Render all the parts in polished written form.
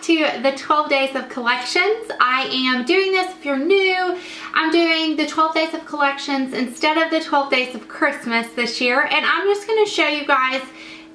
to the 12 days of collections. I am doing this, if you're new, I'm doing the 12 days of collections instead of the 12 days of Christmas this year, and I'm just going to show you guys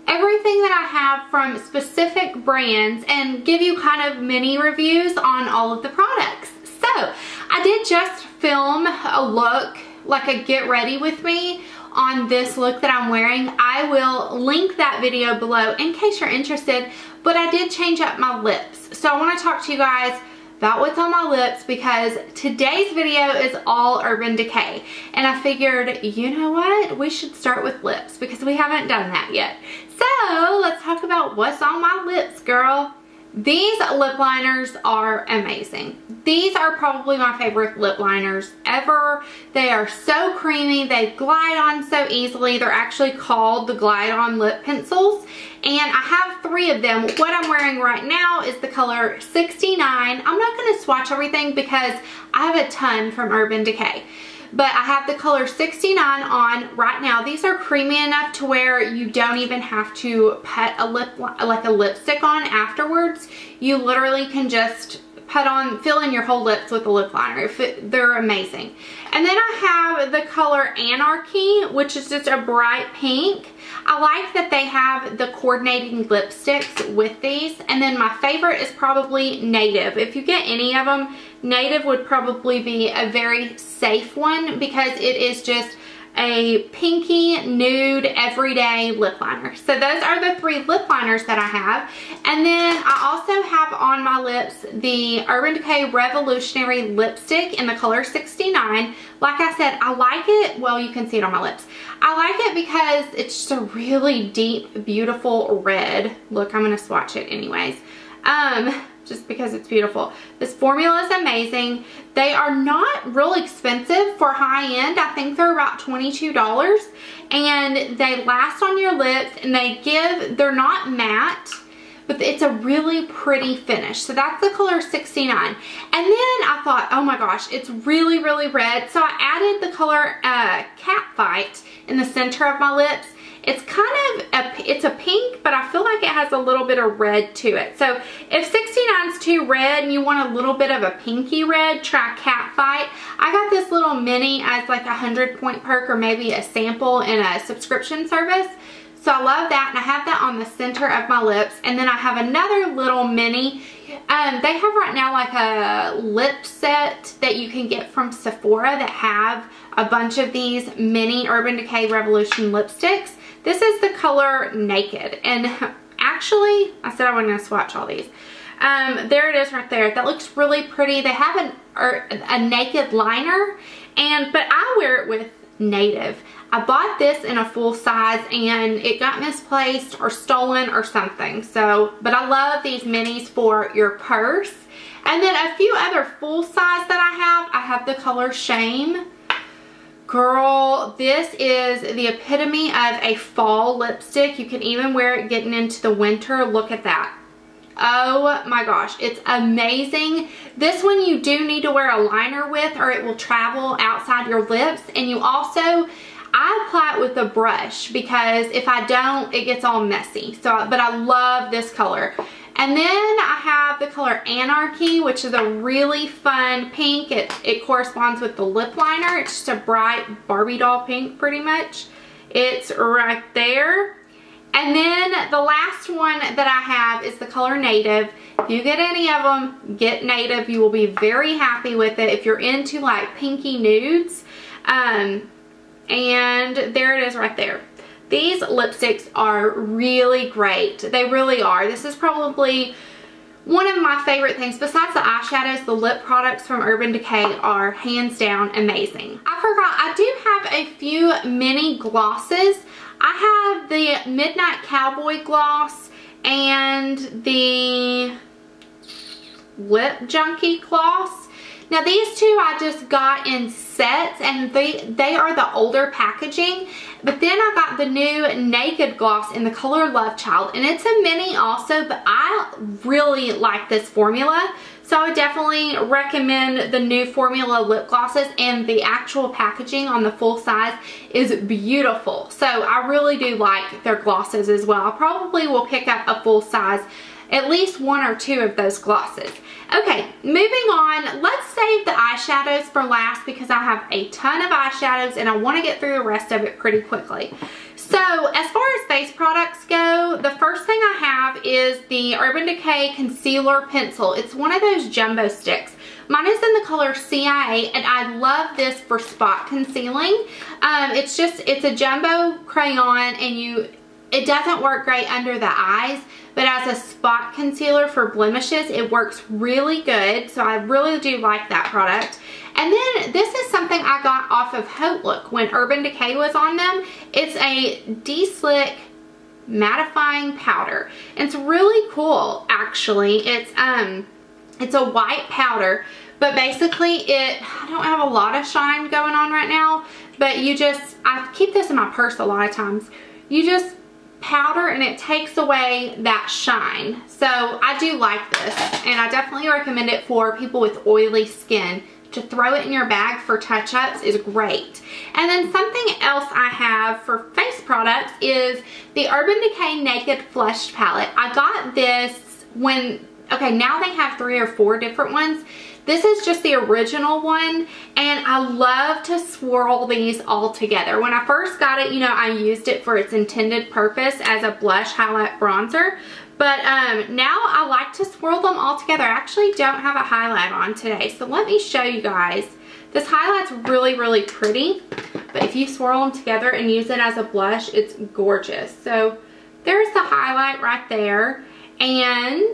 everything that I have from specific brands and give you kind of mini reviews on all of the products. So I did just film a look, like a get ready with me on this look that I'm wearing. I will link that video below in case you're interested, but I did change up my lips. So I want to talk to you guys about what's on my lips because today's video is all Urban Decay. And I figured, you know what? We should start with lips because we haven't done that yet. So let's talk about what's on my lips, girl. These lip liners are amazing. These are probably my favorite lip liners ever. They are so creamy. They glide on so easily. They're actually called the Glide On Lip Pencils. And I have 3 of them. What I'm wearing right now is the color 69. I'm not going to swatch everything because I have a ton from Urban Decay. But I have the color 69 on right now. These are creamy enough to where you don't even have to put a lipstick on afterwards. You literally can just fill in your whole lips with a lip liner. They're amazing. And then I have the color Anarchy, which is just a bright pink. I like that they have the coordinating lipsticks with these. And then my favorite is probably Native. If you get any of them, Native would probably be a very safe one because it is just a pinky nude everyday lip liner. So those are the 3 lip liners that I have. And then I also have on my lips the Urban Decay Revolutionary lipstick in the color 69. Like I said, I like it. Well, you can see it on my lips. I like it because it's just a really deep, beautiful red. Look, I'm going to swatch it anyways. Just because it's beautiful. This formula is amazing. They are not real expensive for high end. I think they're about $22 and they last on your lips and they're not matte, but it's a really pretty finish. So that's the color 69. And then I thought, oh my gosh, it's really, really red. So I added the color Catfight in the center of my lips. It's kind of it's a pink, but I feel like it has a little bit of red to it. So if 69 is too red and you want a little bit of a pinky red, try Catfight. I got this little mini as like a 100-point perk or maybe a sample in a subscription service. So I love that, and I have that on the center of my lips. And then I have another little mini. They have right now like a lip set that you can get from Sephora that have a bunch of these mini Urban Decay Revolution lipsticks. This is the color Naked, and actually, I said I wasn't going to swatch all these. There it is right there. That looks really pretty. They have a naked liner, but I wear it with Native. I bought this in a full size, and it got misplaced or stolen or something. But I love these minis for your purse. And then a few other full size that I have the color Shame. Girl, this is the epitome of a fall lipstick. You can even wear it getting into the winter. Look at that. Oh my gosh, it's amazing. This one you do need to wear a liner with or it will travel outside your lips. And you also, I apply it with a brush because if I don't, it gets all messy. But I love this color. And then I have the color Anarchy, which is a really fun pink. It corresponds with the lip liner. It's just a bright Barbie doll pink pretty much. It's right there. And then the last one that I have is the color Native. If you get any of them, get Native. You will be very happy with it if you're into like pinky nudes. And there it is right there. These lipsticks are really great. They really are. This is probably one of my favorite things. Besides the eyeshadows, the lip products from Urban Decay are hands down amazing. I forgot, I do have a few mini glosses. I have the Midnight Cowboy gloss and the Lip Junkie gloss. Now these two I just got in sets, and they are the older packaging. But then I got the new Naked gloss in the color Love Child, and it's a mini also, but I really like this formula. So I would definitely recommend the new formula lip glosses, and the actual packaging on the full size is beautiful. So I really do like their glosses as well. I probably will pick up a full size at least 1 or 2 of those glosses. Okay, moving on, let's save the eyeshadows for last because I have a ton of eyeshadows and I want to get through the rest of it pretty quickly. So as far as face products go, the first thing I have is the Urban Decay Concealer Pencil. It's one of those jumbo sticks. Mine is in the color CIA, and I love this for spot concealing. It's a jumbo crayon, and it doesn't work great under the eyes, but as a spot concealer for blemishes, it works really good. So I really do like that product. And then this is something I got off of Haute Look when Urban Decay was on them. It's a De-Slick mattifying powder. It's really cool, actually. It's a white powder, but basically I don't have a lot of shine going on right now, but I keep this in my purse a lot of times. You just powder and it takes away that shine. So I do like this, and I definitely recommend it for people with oily skin. To throw it in your bag for touch-ups is great. And then something else I have for face products is the Urban Decay Naked Flushed Palette. I got this now they have 3 or 4 different ones. This is just the original one, and I love to swirl these all together. When I first got it, I used it for its intended purpose as a blush, highlight, bronzer. But now I like to swirl them all together. I actually don't have a highlight on today, so let me show you guys. This highlight's really, really pretty, but if you swirl them together and use it as a blush, it's gorgeous. So there's the highlight right there. And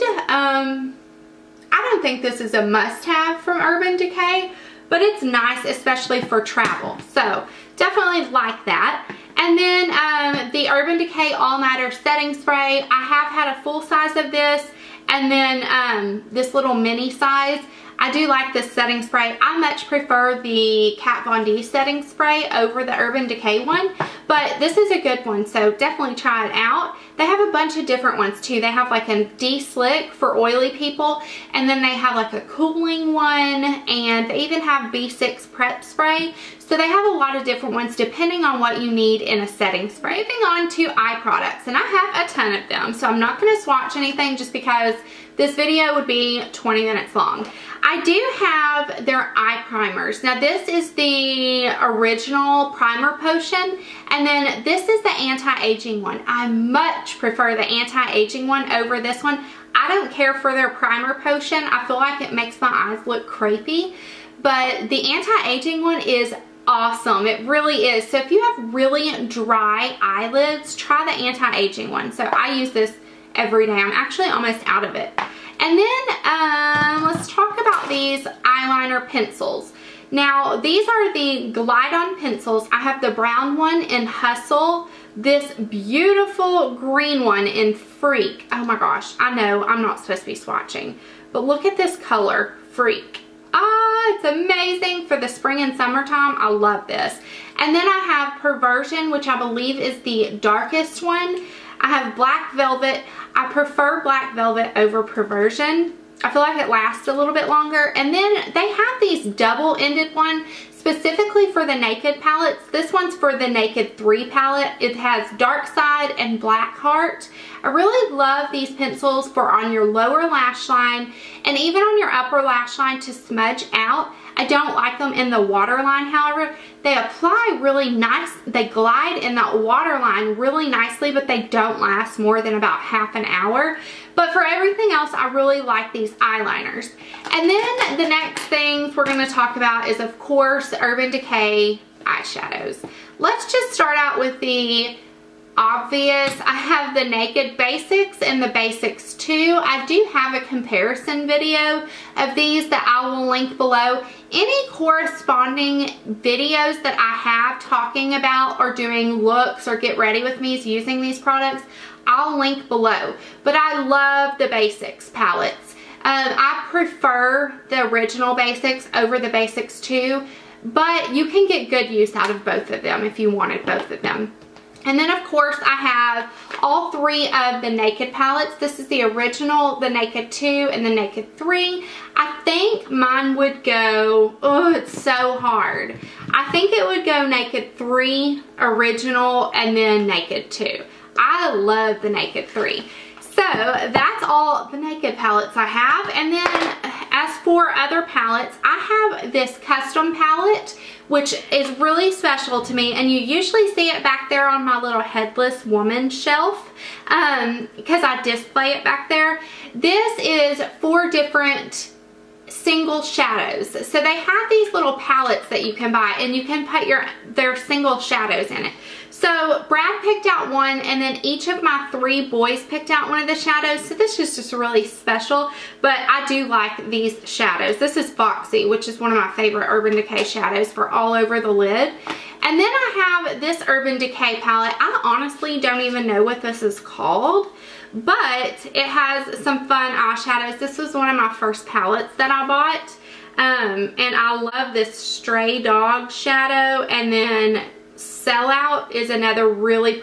I don't think this is a must-have from Urban Decay, but it's nice, especially for travel. So definitely like that. And then the Urban Decay All Nighter Setting Spray. I have had a full size of this, and then this little mini size. I do like this setting spray. I much prefer the Kat Von D setting spray over the Urban Decay one, but this is a good one, so definitely try it out. They have a bunch of different ones too. They have like a De-Slick for oily people, and then they have like a cooling one, and they even have B6 prep spray. So they have a lot of different ones depending on what you need in a setting spray. Moving on to eye products, and I have a ton of them, so I'm not going to swatch anything just because this video would be 20 minutes long. I do have their eye primers. Now this is the original primer potion, and then this is the anti-aging one. I much prefer the anti-aging one over this one. I don't care for their primer potion. I feel like it makes my eyes look crepey, but the anti-aging one is awesome. It really is. So if you have really dry eyelids, try the anti-aging one. So I use this every day. I'm actually almost out of it. And then let's talk about these eyeliner pencils. Now these are the Glide On pencils. I have the brown one in Hustle, this beautiful green one in Freak. Oh my gosh, I know I'm not supposed to be swatching, but look at this color, Freak. Ah, it's amazing for the spring and summertime. I love this. And then I have Perversion, which I believe is the darkest one. I have Black Velvet. I prefer Black Velvet over Perversion. I feel like it lasts a little bit longer. And then they have these double-ended ones specifically for the Naked palettes. This one's for the Naked 3 palette. It has Dark Side and Black Heart. I really love these pencils for on your lower lash line and even on your upper lash line to smudge out. I don't like them in the waterline, however. They apply really nice. They glide in that waterline really nicely, but they don't last more than about half an hour. But for everything else, I really like these eyeliners. And then the next things we're going to talk about is, of course, Urban Decay eyeshadows. Let's just start out with the obvious. I have the Naked Basics and the Basics 2. I do have a comparison video of these that I will link below. Any corresponding videos that I have talking about or doing looks or get ready with me using these products, I'll link below. But I love the Basics palettes. I prefer the original Basics over the Basics 2, but you can get good use out of both of them if you wanted both of them. And then of course I have all 3 of the Naked palettes. This is the original, the Naked 2, and the Naked 3. I think mine would go, oh, it's so hard. I think it would go Naked 3, original, and then Naked 2. I love the Naked 3. So that's all the Naked palettes I have. And then as for other palettes, I have this custom palette, which is really special to me, and you usually see it back there on my little headless woman shelf because I display it back there. This is 4 different single shadows. So they have these little palettes that you can buy, and you can put their single shadows in it. So Brad picked out one, and then each of my 3 boys picked out one of the shadows. So this is just really special, but I do like these shadows. This is Foxy, which is one of my favorite Urban Decay shadows for all over the lid. And then I have this Urban Decay palette. I honestly don't even know what this is called, but it has some fun eyeshadows. This was one of my first palettes that I bought. And I love this Stray Dog shadow, and then Sellout is another really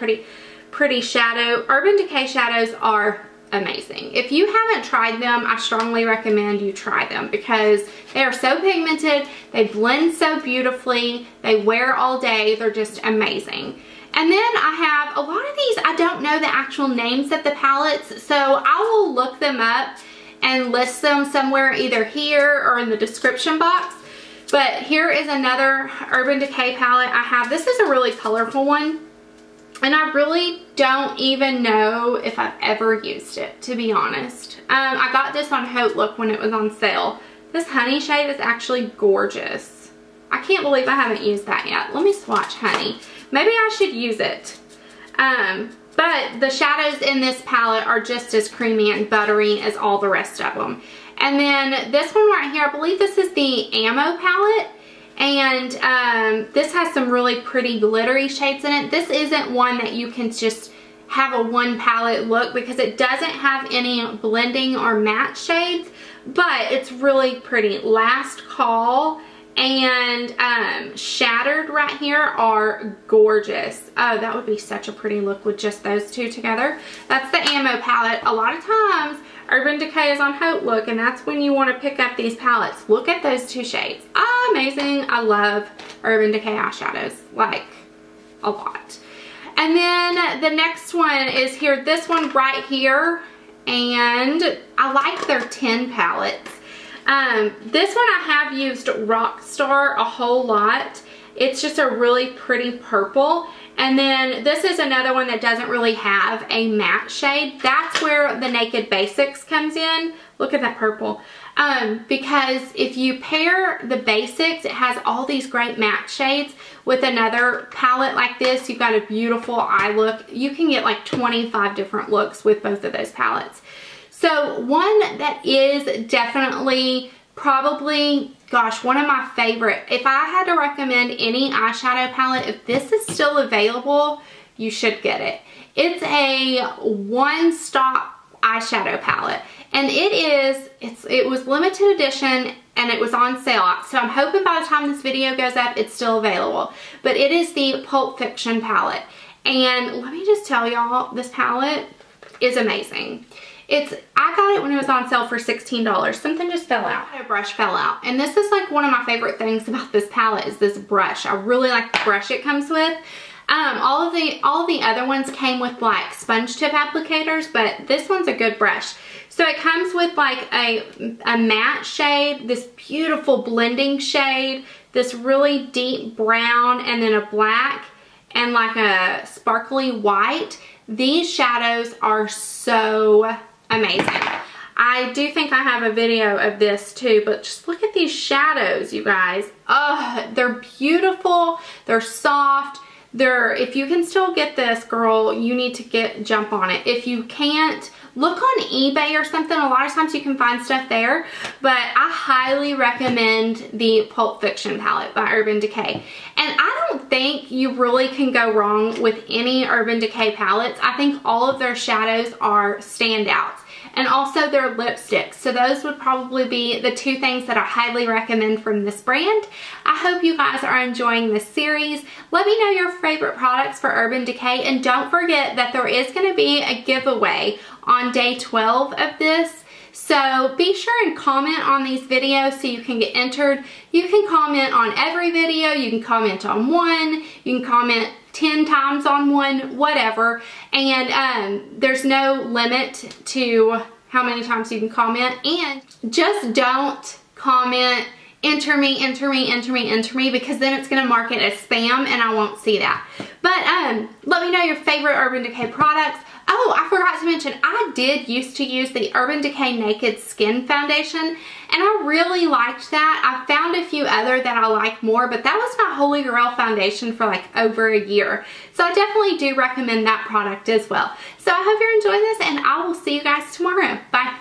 pretty shadow. Urban Decay shadows are amazing. If you haven't tried them, I strongly recommend you try them because they are so pigmented, they blend so beautifully, they wear all day, they're just amazing. And then I have a lot of these, I don't know the actual names of the palettes, so I will look them up and list them somewhere either here or in the description box. But here is another Urban Decay palette I have. This is a really colorful one, and I really don't even know if I've ever used it, to be honest. I got this on Hot Look when it was on sale. This Honey shade is actually gorgeous. I can't believe I haven't used that yet. Let me swatch Honey. Maybe I should use it. But the shadows in this palette are just as creamy and buttery as all the rest of them. And then this one right here, I believe this is the Ammo palette. And this has some really pretty glittery shades in it. This isn't one that you can just have a one palette look because it doesn't have any blending or matte shades. But it's really pretty. Last Call and Shattered right here are gorgeous. Oh, that would be such a pretty look with just those 2 together. That's the Ammo palette. A lot of times Urban Decay is on Hot Look, and that's when you want to pick up these palettes. Look at those 2 shades. Amazing. I love Urban Decay eyeshadows, like a lot. And then the next one is here, this one right here, and I like their 10 palettes. This one I have used Rockstar a whole lot. It's just a really pretty purple. And then this is another one that doesn't really have a matte shade. That's where the Naked Basics comes in. Look at that purple. Because if you pair the Basics, it has all these great matte shades with another palette like this. You've got a beautiful eye look. You can get like 25 different looks with both of those palettes. So one that is definitely probably, gosh, one of my favorite. If I had to recommend any eyeshadow palette, if this is still available, you should get it. It's a one-stop eyeshadow palette, and it was limited edition and it was on sale. So I'm hoping by the time this video goes up, it's still available. But it is the Pulp Fiction palette, and let me just tell y'all, this palette is amazing. I got it when it was on sale for $16. Something just fell out. A brush fell out. And this is like one of my favorite things about this palette is this brush. I really like the brush it comes with. All of the other ones came with like sponge tip applicators, but this one's a good brush. So it comes with like a matte shade, this beautiful blending shade, this really deep brown, and then a black, and like a sparkly white. These shadows are so amazing. I do think I have a video of this too, but just look at these shadows, you guys. Oh, they're beautiful. They're soft. If you can still get this, girl, you need to jump on it. If you can't, look on eBay or something. A lot of times you can find stuff there, but I highly recommend the Pulp Fiction palette by Urban Decay. And I don't think you really can go wrong with any Urban Decay palettes. I think all of their shadows are standouts, and also their lipsticks. So those would probably be the 2 things that I highly recommend from this brand. I hope you guys are enjoying this series. Let me know your favorite products for Urban Decay, and don't forget that there is going to be a giveaway on day 12 of this. So be sure and comment on these videos so you can get entered. You can comment on every video. You can comment on one. You can comment 10 times on one, whatever. And there's no limit to how many times you can comment. And just don't comment enter me, enter me, enter me, enter me, because then it's going to mark it as spam and I won't see that. But let me know your favorite Urban Decay products. Oh, I forgot to mention, I did used to use the Urban Decay Naked Skin Foundation, and I really liked that. I found a few other that I like more, but that was my holy grail foundation for like over a year. So I definitely do recommend that product as well. So I hope you're enjoying this, and I will see you guys tomorrow. Bye.